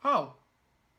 Oh,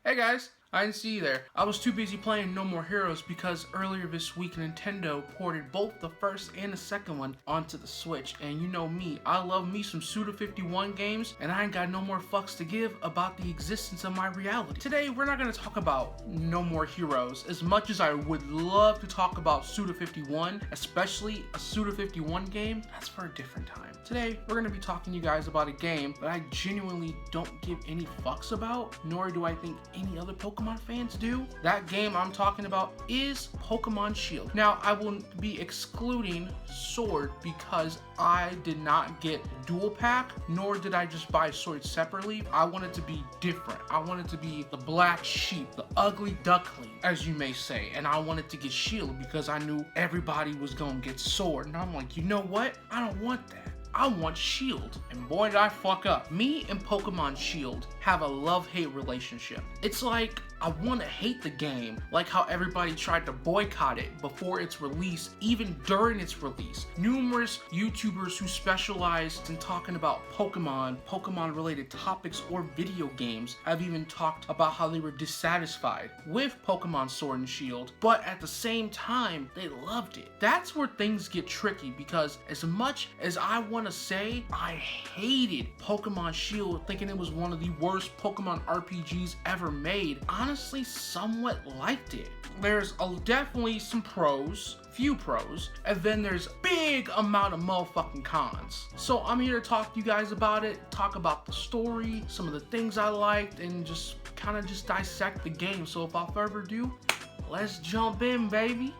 hey guys, I didn't see you there. I was too busy playing No More Heroes because earlier this week Nintendo ported both the first and the second one onto the Switch. And you know me, I love me some Suda51 games, and I ain't got no more fucks to give about the existence of my reality. Today, we're not gonna talk about No More Heroes as much as I would love to talk about Suda51, especially a Suda51 game. That's for a different time. Today, we're gonna be talking to you guys about a game that I genuinely don't give any fucks about, nor do I think any other Pokemon fans do. That game I'm talking about is Pokemon Shield. Now, I will be excluding Sword because I did not get Dual Pack, nor did I just buy Sword separately. I wanted to be different. I wanted to be the black sheep, the ugly duckling, as you may say, and I wanted to get Shield because I knew everybody was gonna get Sword, and I'm like, you know what? I don't want that. I want Shield. And boy, did I fuck up. Me and Pokemon Shield have a love-hate relationship. It's like I want to hate the game, like how everybody tried to boycott it before its release, even during its release. Numerous YouTubers who specialize in talking about Pokemon-related topics or video games have even talked about how they were dissatisfied with Pokemon Sword and Shield, but at the same time, they loved it. That's where things get tricky because as much as I want to say I hated Pokemon Shield, thinking it was one of the worst Pokemon RPGs ever made, honestly somewhat liked it. There's definitely some pros, few pros, and then there's big amount of motherfucking cons. So I'm here to talk to you guys about it, talk about the story, some of the things I liked, and just kind of just dissect the game. So without further ado, let's jump in, baby.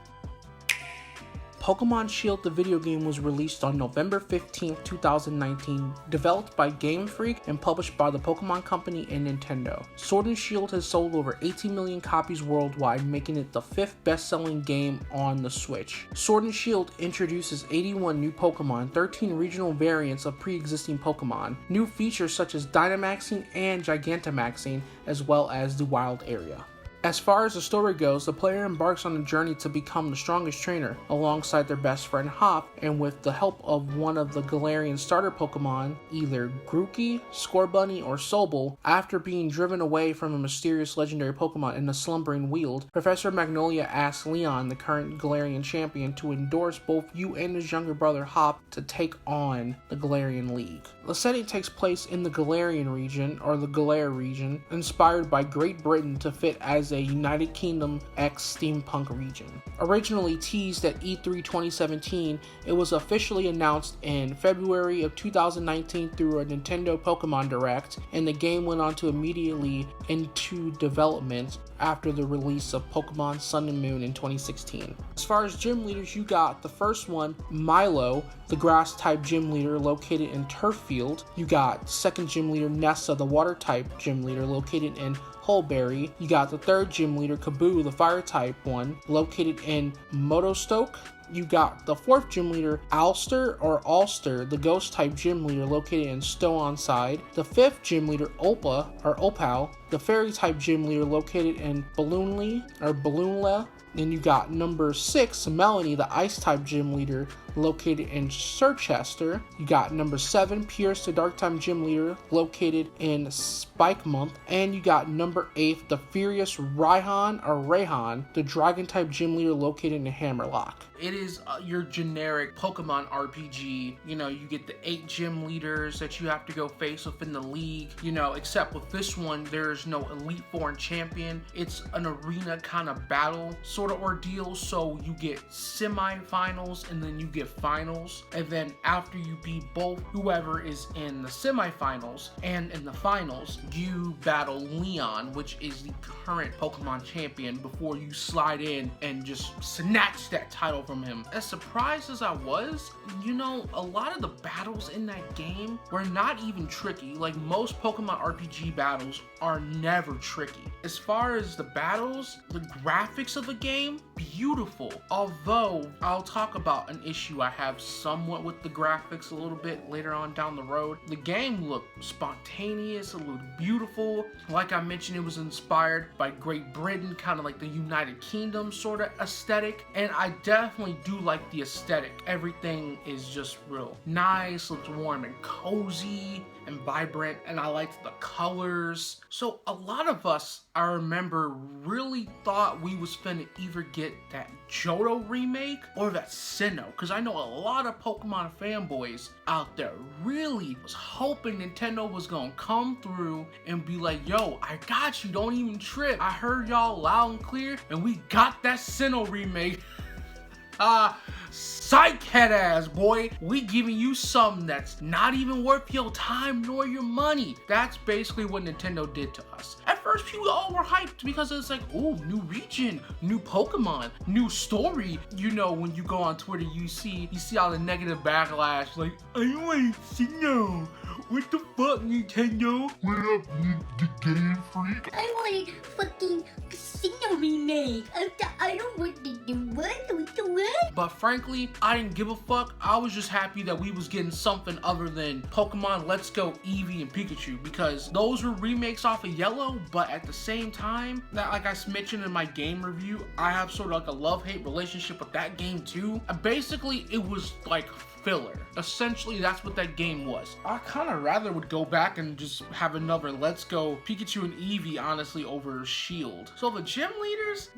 Pokemon Shield the video game was released on November 15, 2019, developed by Game Freak and published by the Pokemon Company and Nintendo. Sword and Shield has sold over 18 million copies worldwide, making it the 5th best-selling game on the Switch. Sword and Shield introduces 81 new Pokemon, 13 regional variants of pre-existing Pokemon, new features such as Dynamaxing and Gigantamaxing, as well as the Wild Area. As far as the story goes, the player embarks on a journey to become the strongest trainer alongside their best friend Hop, and with the help of one of the Galarian starter Pokemon, either Grookey, Scorbunny, or Sobble. After being driven away from a mysterious legendary Pokemon in the Slumbering Weald, Professor Magnolia asks Leon, the current Galarian champion, to endorse both you and his younger brother Hop to take on the Galarian League. The setting takes place in the Galarian region, or the Galar region, inspired by Great Britain to fit as a United Kingdom X steampunk region. Originally teased at E3 2017, it was officially announced in February of 2019 through a Nintendo Pokemon Direct, and the game went on to immediately into development after the release of Pokemon Sun and Moon in 2016. As far as gym leaders, you got the first one, Milo, the grass type gym leader located in Turffield. You got second gym leader, Nessa, the water type gym leader located in Hulberry. You got the third gym leader, Kaboo, the fire type one, located in Motostoke. You got the fourth gym leader, Alster or Ulster, the ghost type gym leader located in Stow-on-Side. The fifth gym leader, Opa or Opal, the fairy type gym leader located in Balloonle or Balloonla. Then you got number 6, Melanie, the ice type gym leader located in Circhester. You got number 7, Pierce, the dark type gym leader located in Spikemonth. And you got number 8, the furious Raihan, the dragon type gym leader located in Hammerlock. It is your generic Pokemon RPG. You know, you get the 8 gym leaders that you have to go face within the league. You know, except with this one, there's no Elite Four and Champion. It's an arena kind of battle sort of ordeal. So you get semifinals and then you get finals. And then after you beat both whoever is in the semifinals and in the finals, you battle Leon, which is the current Pokemon champion, before you slide in and just snatch that title from him. As surprised as I was, you know, a lot of the battles in that game were not even tricky. Like most Pokemon RPG battles are never tricky. As far as the battles, the graphics of the game, beautiful. Although I'll talk about an issue issue I have somewhat with the graphics a little bit later on down the road. The game looked spontaneous, it looked beautiful. Like I mentioned, it was inspired by Great Britain, kind of like the United Kingdom sort of aesthetic, and I definitely do like the aesthetic. Everything is just real nice, looks warm and cozy and vibrant, and I liked the colors. So a lot of us, I remember, really thought we was finna either get that Johto remake or that Sinnoh, because I know a lot of Pokemon fanboys out there really was hoping Nintendo was gonna come through and be like, yo, I got you, don't even trip. I heard y'all loud and clear, and we got that Sinnoh remake. Psych head ass boy, we giving you something that's not even worth your time nor your money. That's basically what Nintendo did to us. At first, people all were hyped because it's like, oh, new region, new Pokemon, new story. You know, when you go on Twitter, you see all the negative backlash, like, I want Sinnoh. What the fuck, Nintendo? What up, the Game Freak? I want a fucking Sinnoh remake. I don't want to do what? But frankly, I didn't give a fuck. I was just happy that we was getting something other than Pokemon Let's Go Eevee and Pikachu, because those were remakes off of Yellow, but at the same time, that, like I mentioned in my game review, I have sort of like a love-hate relationship with that game too. Basically, it was like filler. Essentially, that's what that game was. I kind of rather would go back and just have another Let's Go Pikachu and Eevee, honestly, over Shield. So the gym leaders,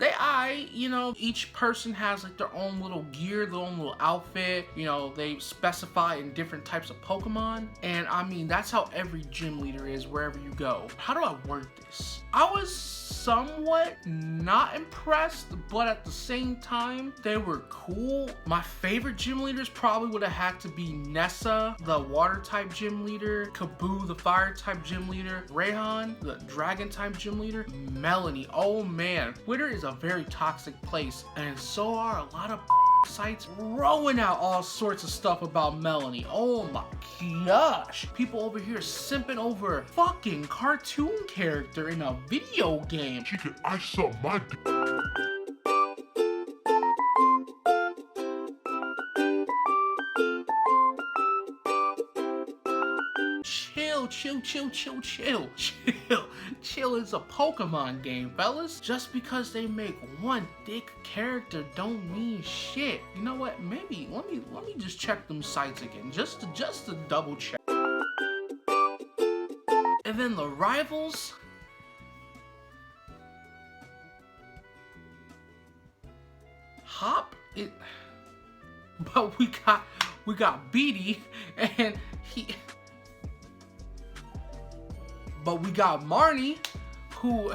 you know, each person has like their own little gear, their own little outfit. You know, they specify in different types of Pokemon. And I mean, that's how every gym leader is wherever you go. How do I word this? I was somewhat not impressed, but at the same time, they were cool. My favorite gym leaders probably would have had to be Nessa, the water type gym leader, Kaboo, the fire type gym leader, Rayhan, the dragon type gym leader, Melanie. Oh man, Twitter is a very toxic place, and so are a lot of sites throwing out all sorts of stuff about Melanie. Oh my gosh. People over here simping over a fucking cartoon character in a video game. She could ice up my dick. Chill. It's a Pokemon game, fellas. Just because they make one thick character don't mean shit. You know what? Maybe let me just check them sites again, just to double check. And then the rivals. Hop it. But we got Beatty, and but we got Marnie, who,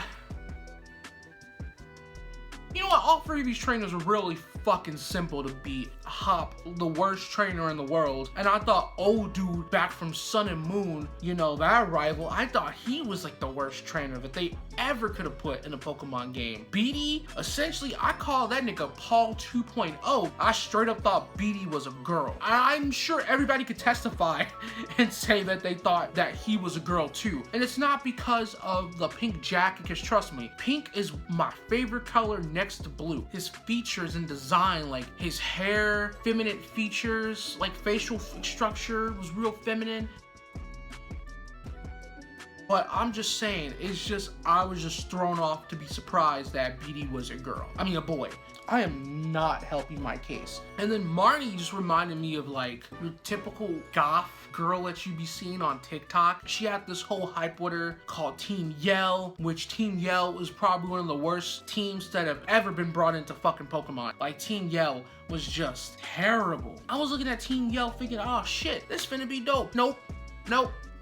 you know what, all three of these trainers are really fucking simple to beat. Hop, the worst trainer in the world, and I thought old dude back from Sun and Moon, you know, that rival, I thought he was like the worst trainer that they ever could have put in a Pokemon game. Beatty, essentially, I call that nigga Paul 2.0. I straight up thought Beatty was a girl. I'm sure everybody could testify and say that they thought that he was a girl too. And it's not because of the pink jacket, because trust me, pink is my favorite color next to blue. His features and design, like his hair, feminine features, like facial structure was real feminine. But I'm just saying, it's just, I was just thrown off to be surprised that Beatty was a girl. I mean, a boy. I am not helping my case. And then Marnie just reminded me of like your typical goth girl that you be seeing on TikTok. She had this whole hype with her called Team Yell, which Team Yell is probably one of the worst teams that have ever been brought into fucking Pokemon. Like, Team Yell was just terrible. I was looking at Team Yell thinking, oh shit, this finna be dope. Nope.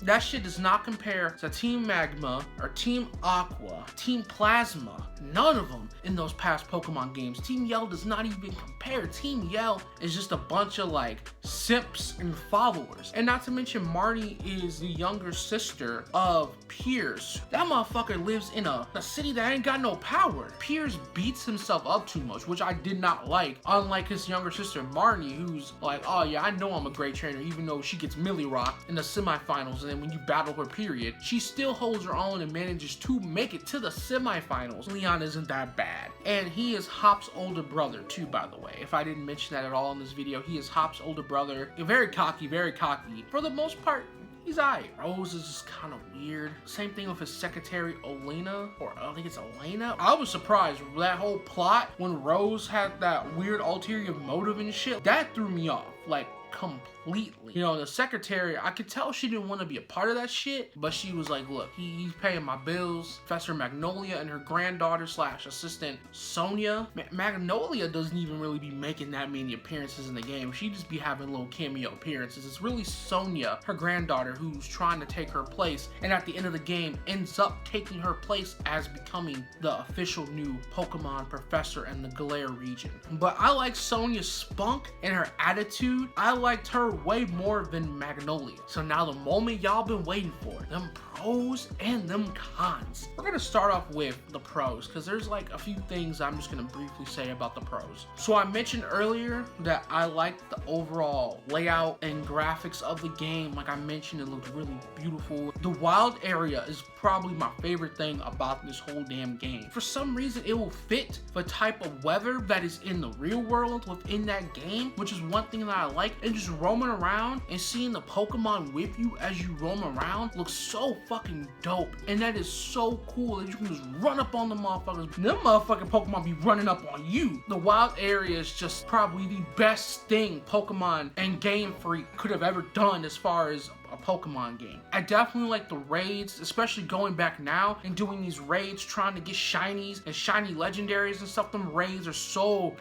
That shit does not compare to Team Magma or Team Aqua, Team Plasma. None of them in those past Pokemon games. Team Yell does not even compare. Team Yell is just a bunch of like simps and followers. And not to mention, Marnie is the younger sister of Piers. That motherfucker lives in a city that ain't got no power. Piers beats himself up too much, which I did not like. Unlike his younger sister Marnie, who's like, oh yeah, I know I'm a great trainer, even though she gets Millie rocked in the semifinals. And then when you battle her period, she still holds her own and manages to make it to the semifinals. Leon isn't that bad. And he is Hop's older brother too, by the way. If I didn't mention that at all in this video, he is Hop's older brother. Very cocky, very cocky. For the most part, he's alright. Rose is just kind of weird. Same thing with his secretary, Elena, or I think it's Elena. I was surprised that whole plot when Rose had that weird ulterior motive and shit. That threw me off, like, completely. You know, the secretary, I could tell she didn't want to be a part of that shit, but she was like, look, he's paying my bills. Professor Magnolia and her granddaughter slash assistant Sonia. Magnolia doesn't even really be making that many appearances in the game. She just be having little cameo appearances. It's really Sonia, her granddaughter, who's trying to take her place, and at the end of the game ends up taking her place as becoming the official new Pokemon professor in the Galar region. But I like Sonia's spunk and her attitude. I liked her way more than Magnolia. So now the moment y'all been waiting for, them pros and them cons. We're gonna start off with the pros, because there's like a few things I'm just gonna briefly say about the pros. So I mentioned earlier that I liked the overall layout and graphics of the game. Like I mentioned, it looked really beautiful. The wild area is probably my favorite thing about this whole damn game. For some reason, it will fit the type of weather that is in the real world within that game, which is one thing that I like. And just roaming around and seeing the Pokemon with you as you roam around looks so fucking dope. And that is so cool that you can just run up on the motherfuckers. Them motherfucking Pokemon be running up on you. The wild area is just probably the best thing Pokemon and Game Freak could have ever done as far as a Pokemon game. I definitely like the raids, especially going back now and doing these raids, trying to get shinies and shiny legendaries and stuff. Them raids are so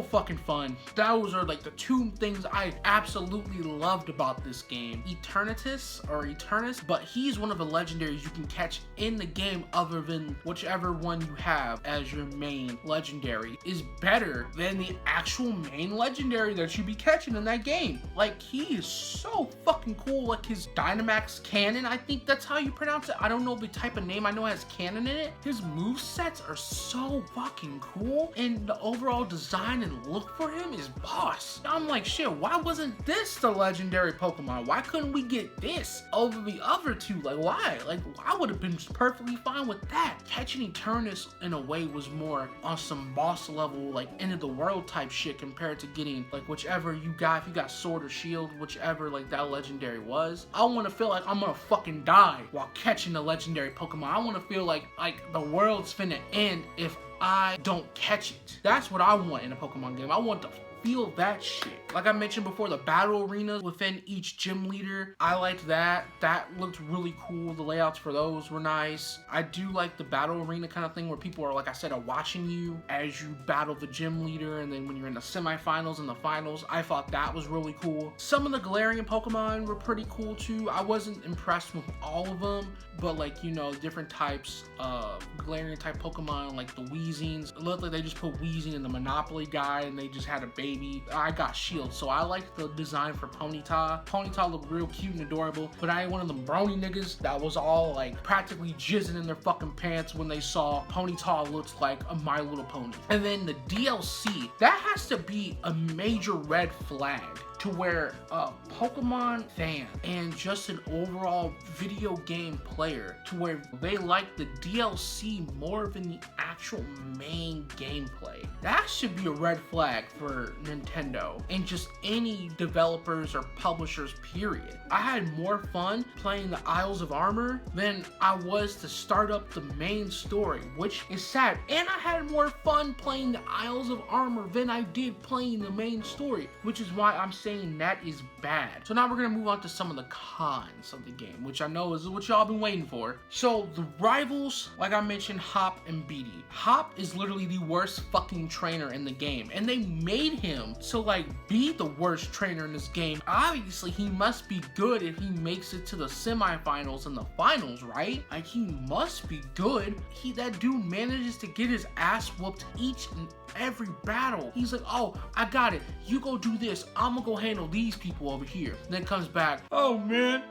fucking fun. Those are like the two things I absolutely loved about this game. Eternus, but he's one of the legendaries you can catch in the game other than whichever one you have as your main legendary is better than the actual main legendary that you be catching in that game. Like, he is so fucking cool. Like his Dynamax Cannon, I think that's how you pronounce it. I don't know the type of name. I know it has cannon in it. His movesets are so fucking cool, and the overall design and look for him is boss. I'm like, shit, why wasn't this the legendary Pokemon? Why couldn't we get this over the other two? Like, why? Like, I would have been perfectly fine with that. Catching Eternus in a way was more on some boss level, like end of the world type shit, compared to getting like whichever you got. If you got Sword or Shield, whichever like that legendary was. I want to feel like I'm gonna fucking die while catching the legendary Pokemon. I want to feel like the world's finna end if I don't catch it. That's what I want in a Pokemon game. I want to feel that shit. Like I mentioned before, the battle arenas within each gym leader, I liked that. That looked really cool. The layouts for those were nice. I do like the battle arena kind of thing where people are, like I said, are watching you as you battle the gym leader, and then when you're in the semifinals and the finals, I thought that was really cool. Some of the Galarian Pokemon were pretty cool too. I wasn't impressed with all of them, but like, you know, different types of Galarian type Pokemon, like the Weezings. It looked like they just put Weezing in the Monopoly guy and they just had a baby. I got Shield, so I liked the design for Ponyta. Ponyta looked real cute and adorable, but I ain't one of them brony niggas that was all like practically jizzing in their fucking pants when they saw Ponyta looks like a My Little Pony. And then the DLC, that has to be a major red flag to where a Pokemon fan and just an overall video game player, to where they like the DLC more than the actual main gameplay. That should be a red flag for Nintendo and just any developers or publishers, period. I had more fun playing the Isles of Armor than I was to start up the main story, which is sad. And I had more fun playing the Isles of Armor than I did playing the main story, which is why I'm saying that is bad. So now we're gonna move on to some of the cons of the game, which I know is what y'all been waiting for. So the rivals, like I mentioned, Hop and Beatty. Hop is literally the worst fucking trainer in the game, and they made him to like be the worst trainer in this game. Obviously he must be good if he makes it to the semifinals and the finals, right? Like, he must be good. That dude manages to get his ass whooped each and every battle. He's like, oh, I got it, you go do this, I'm gonna go handle these people over here. Then comes back, oh man,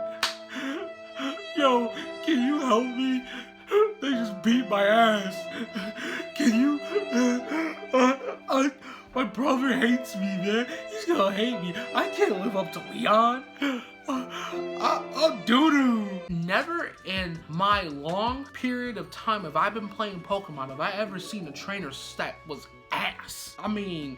yo, can you help me? They just beat my ass. Can you? My brother hates me, man. He's gonna hate me. I can't live up to Leon. Oh, doo-doo. Never in my long period of time have I been playing Pokemon have I ever seen a trainer that was ass. I mean,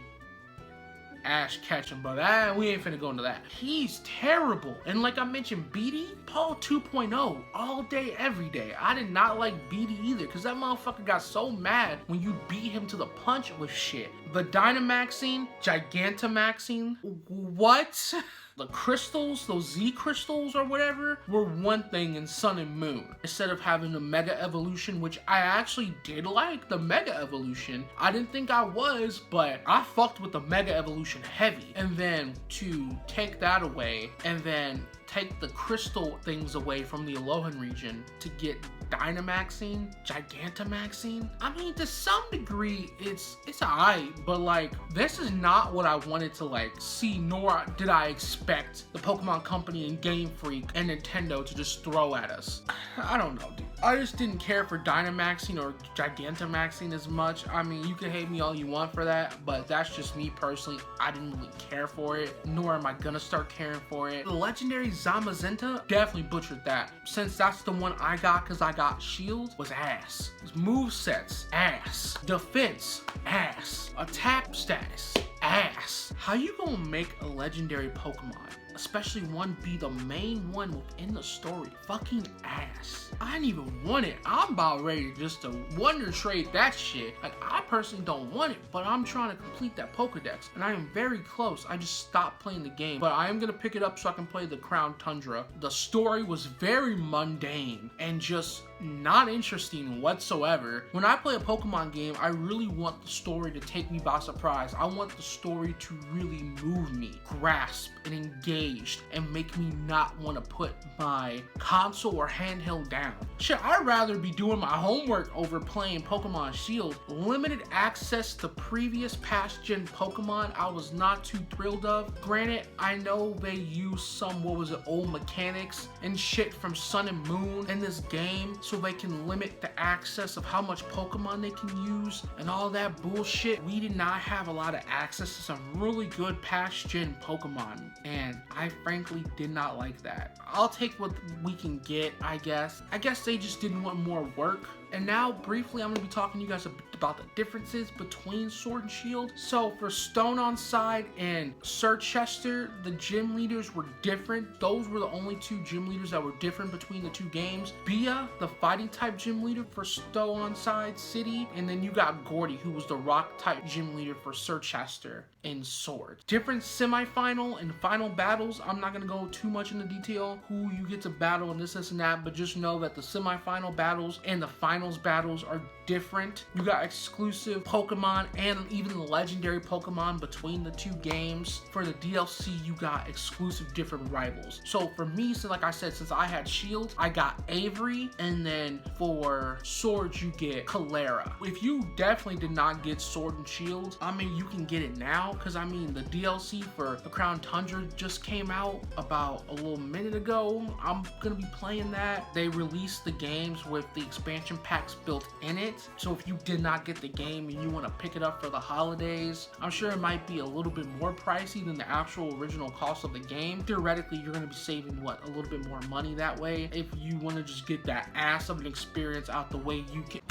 Ash Ketchum, but we ain't finna go into that. He's terrible. And like I mentioned, BD, Paul 2.0, all day, every day. I did not like BD either, because that motherfucker got so mad when you beat him to the punch with shit. The Dynamaxing, Gigantamaxing, what? The crystals, those Z crystals or whatever, were one thing in Sun and Moon. Instead of having the Mega Evolution, which I actually did like the Mega Evolution. I didn't think I was, but I fucked with the Mega Evolution heavy. And then to take that away, and then take the crystal things away from the Alolan region to get Dynamaxing, Gigantamaxing. I mean, to some degree, it's alright, but like, this is not what I wanted to like see, nor did I expect the Pokemon Company and Game Freak and Nintendo to just throw at us. I don't know, dude. I just didn't care for Dynamaxing or Gigantamaxing as much. I mean, you can hate me all you want for that, but that's just me personally. I didn't really care for it, nor am I gonna start caring for it. The legendary Zamazenta definitely butchered that, since that's the one I got because I got Shield, was ass. His movesets, ass. Defense, ass. Attack status, ass. How you gonna make a legendary Pokemon, especially one be the main one within the story, fucking ass? I didn't even want it. I'm about ready just to wonder trade that shit. Like, I personally don't want it, but I'm trying to complete that Pokedex, and I am very close. I just stopped playing the game, but I am gonna pick it up so I can play the Crown Tundra. The story was very mundane and just not interesting whatsoever. When I play a Pokemon game, I really want the story to take me by surprise. I want the story to really move me, grasp, and engaged, and make me not want to put my console or handheld down. Shit, I'd rather be doing my homework over playing Pokemon Shield. Limited access to previous past gen Pokemon, I was not too thrilled of. Granted, I know they use some, old mechanics and shit from Sun and Moon in this game, so they can limit the access of how much Pokemon they can use and all that bullshit. We did not have a lot of access to some really good past gen Pokemon, and I frankly did not like that. I'll take what we can get, I guess. I guess they just didn't want more work. And now, briefly, I'm going to be talking to you guys about the differences between Sword and Shield. So, for Stone on Side and Sir Chester, the gym leaders were different. Those were the only two gym leaders that were different between the two games. Bia, the fighting type gym leader for Stone on Side City. And then you got Gordy, who was the rock type gym leader for Sir Chester in Sword. Different semifinal and final battles. I'm not going to go too much into detail who you get to battle and this and that, but just know that the semifinal battles and the finals battles are different. You got exclusive Pokemon and even the legendary Pokemon between the two games. For the DLC, you got exclusive different rivals. So for me, so like I said, since I had Shield, I got Avery, and then for Sword, you get Calera. If you definitely did not get Sword and Shield, I mean, you can get it now, because I mean, the DLC for the Crown Tundra just came out about a little minute ago. I'm gonna be playing that. They released the games with the expansion packs built in it. So if you did not get the game and you want to pick it up for the holidays, I'm sure it might be a little bit more pricey than the actual original cost of the game. Theoretically, you're going to be saving what, a little bit more money that way. If you want to just get that ass of an experience out the way you can.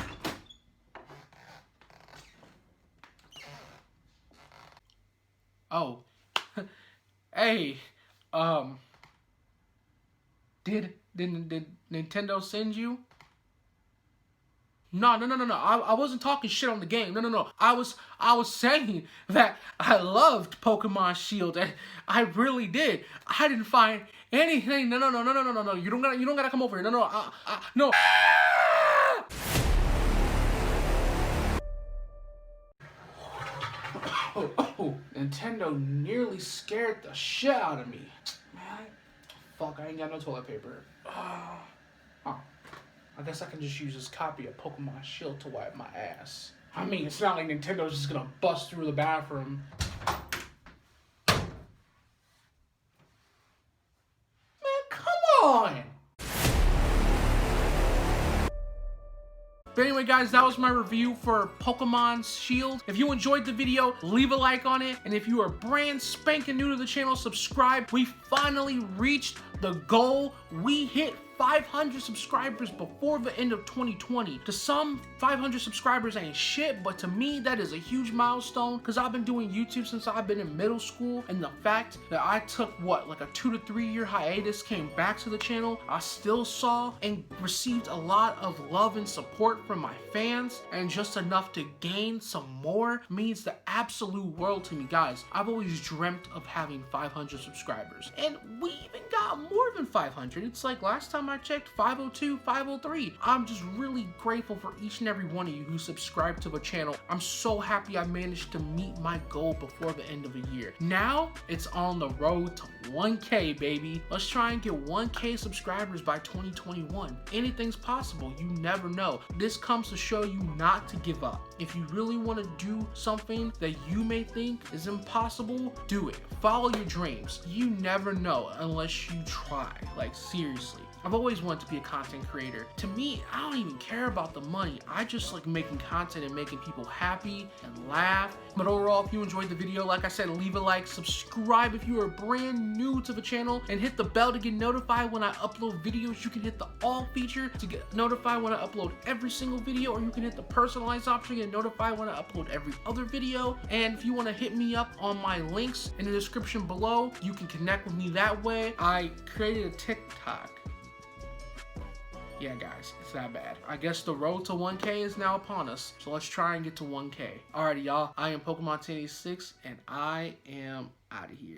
Oh, hey, did Nintendo send you? No. I wasn't talking shit on the game. No. I was saying that I loved Pokemon Shield, and I really did. I didn't find anything. No. You don't gotta come over here. No. Oh, Nintendo nearly scared the shit out of me. Man, fuck, I ain't got no toilet paper. I guess I can just use this copy of Pokemon Shield to wipe my ass. I mean, it's not like Nintendo's just gonna bust through the bathroom. Man, come on! But anyway, guys, that was my review for Pokemon Shield. If you enjoyed the video, leave a like on it. And if you are brand spanking new to the channel, subscribe. We finally reached the goal. We hit 500 subscribers before the end of 2020. To some, 500 subscribers ain't shit, but to me, that is a huge milestone because I've been doing YouTube since I've been in middle school, and the fact that I took, what, like a 2 to 3 year hiatus, came back to the channel, I still saw and received a lot of love and support from my fans, and just enough to gain some more means the absolute world to me, guys. I've always dreamt of having 500 subscribers, and we even got more than 500. It's like last time I checked, 502, 503. I'm just really grateful for each and every one of you who subscribed to the channel. I'm so happy I managed to meet my goal before the end of the year. Now it's on the road to 1K, baby. Let's try and get 1K subscribers by 2021. Anything's possible. You never know. This comes to show you not to give up. If you really want to do something that you may think is impossible, do it. Follow your dreams. You never know unless you try. Like, seriously. I've always wanted to be a content creator. To me, I don't even care about the money. I just like making content and making people happy and laugh. But overall, if you enjoyed the video, like I said, leave a like, subscribe if you are brand new to the channel, and hit the bell to get notified when I upload videos. You can hit the all feature to get notified when I upload every single video, or you can hit the personalized option to get notified when I upload every other video. And if you want to hit me up on my links in the description below, you can connect with me that way. I created a TikTok. Yeah, guys, it's that bad. I guess the road to 1K is now upon us, so let's try and get to 1K. Alrighty, y'all. I am Pokemon 1086, and I am out of here.